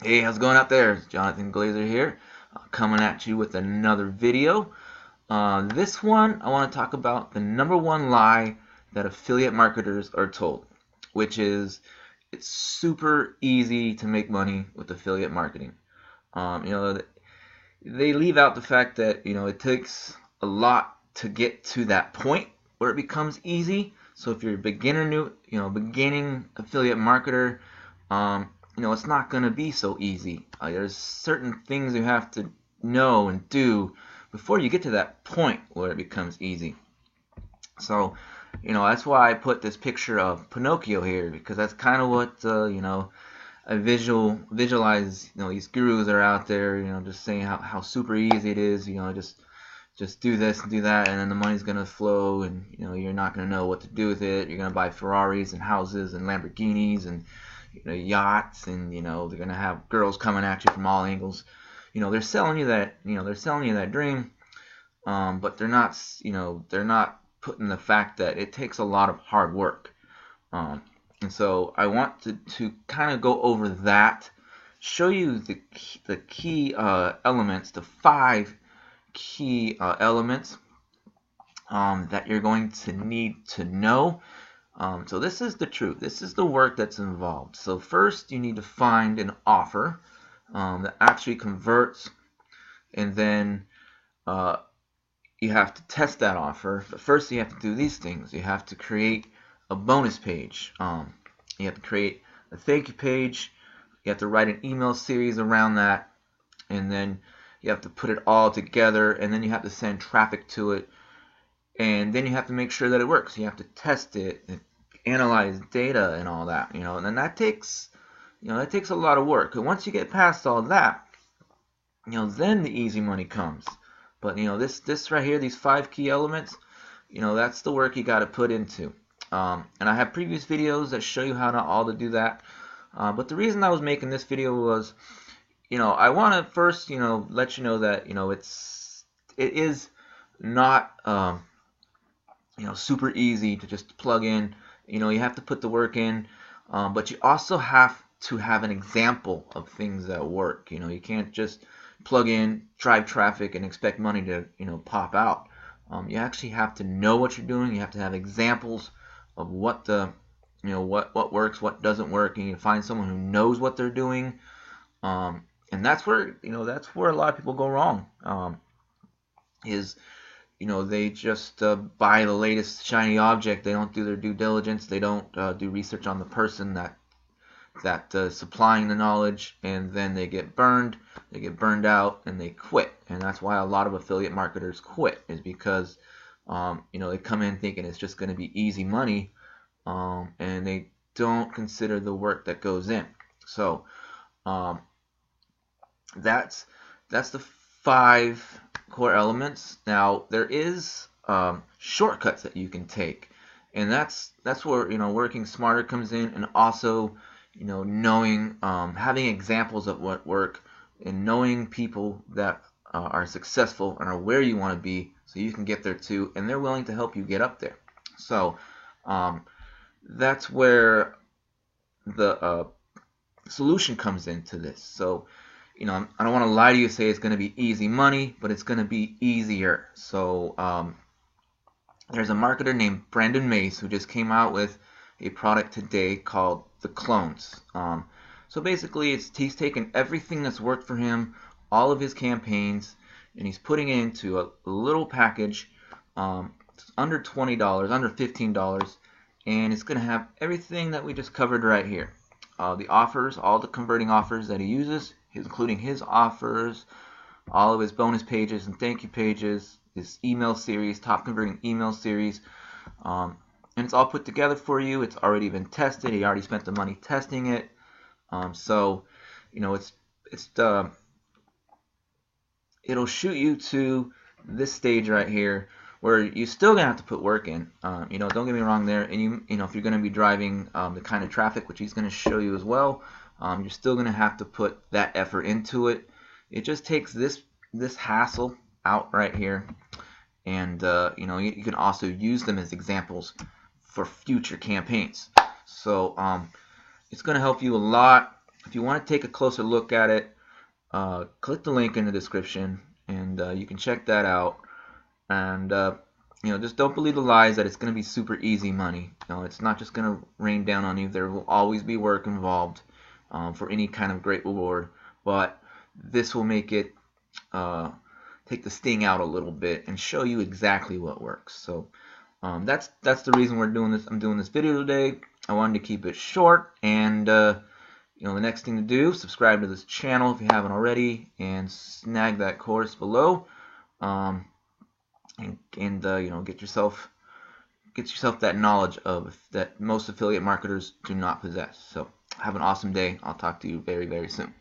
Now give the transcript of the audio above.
Hey, how's it going out there? It's Jonathan Glazer here, coming at you with another video. This one, I want to talk about the number one lie that affiliate marketers are told, which is it's super easy to make money with affiliate marketing. Um, you know, they leave out the fact that it takes a lot to get to that point where it becomes easy. So if you're a beginning affiliate marketer, it's not going to be so easy. There's certain things you have to know and do before you get to that point where it becomes easy. So, that's why I put this picture of Pinocchio here, because that's kind of what, I visualize, these gurus are out there, just saying how super easy it is, just do this and do that, and then the money's gonna flow, and you're not gonna know what to do with it. You're gonna buy Ferraris and houses and Lamborghinis and yachts, and they're gonna have girls coming at you from all angles. They're selling you that dream, but they're not putting the fact that it takes a lot of hard work. And so I want to kind of go over that, show you the key elements, the 5 key elements that you're going to need to know. So this is the truth. This is the work that's involved. So first you need to find an offer that actually converts, and then you have to test that offer. But first you have to do these things. You have to create a bonus page. You have to create a thank you page. You have to write an email series around that, and then you have to put it all together, and then you have to send traffic to it, and then you have to make sure that it works. You have to test it and analyze data and all that, and then that takes a lot of work. And once you get past all that, then the easy money comes. But this right here, these 5 key elements, that's the work you got to put into. And I have previous videos that show you how to do that. But the reason I was making this video was, I want to first, let you know that, it is not, super easy to just plug in. You have to put the work in, but you also have to have an example of things that work. You can't just plug in, drive traffic, and expect money to, pop out. You actually have to know what you're doing. You have to have examples of what what works, what doesn't work, and you find someone who knows what they're doing. And that's where a lot of people go wrong. They just buy the latest shiny object. They don't do their due diligence. They don't do research on the person that supplying the knowledge, and then they get burned. They get burned out, and they quit. And that's why a lot of affiliate marketers quit, is because they come in thinking it's just going to be easy money, and they don't consider the work that goes in. So that's the 5 core elements. Now there is shortcuts that you can take, and that's where working smarter comes in, and also knowing, having examples of what work, and knowing people that are successful and are where you want to be, so you can get there too, and they're willing to help you get up there. So that's where the solution comes into this. So I don't want to lie to you, say it's going to be easy money, but it's going to be easier. So there's a marketer named Brandon Mace who just came out with a product today called the clones. So basically he's taken everything that's worked for him, all of his campaigns, and he's putting it into a little package, under $20, under $15, and it's going to have everything that we just covered right here. The offers, all the converting offers that he uses, including his offers, all of his bonus pages and thank you pages, his email series, top converting email series, and it's all put together for you. It's already been tested. He already spent the money testing it. So it'll shoot you to this stage right here, where you're still gonna have to put work in. Don't get me wrong there. And if you're gonna be driving the kind of traffic which he's gonna show you as well, you're still gonna have to put that effort into it. It just takes this hassle out right here, and you can also use them as examples for future campaigns. So it's going to help you a lot. if you want to take a closer look at it, click the link in the description, and you can check that out. And just don't believe the lies that it's going to be super easy money. It's not just going to rain down on you. There will always be work involved for any kind of great reward, but this will make it take the sting out a little bit and show you exactly what works. So that's the reason we're doing this. I'm doing this video today. I wanted to keep it short, and the next thing to do, subscribe to this channel if you haven't already, and snag that course below. And get yourself that knowledge that most affiliate marketers do not possess. So have an awesome day. I'll talk to you very, very soon.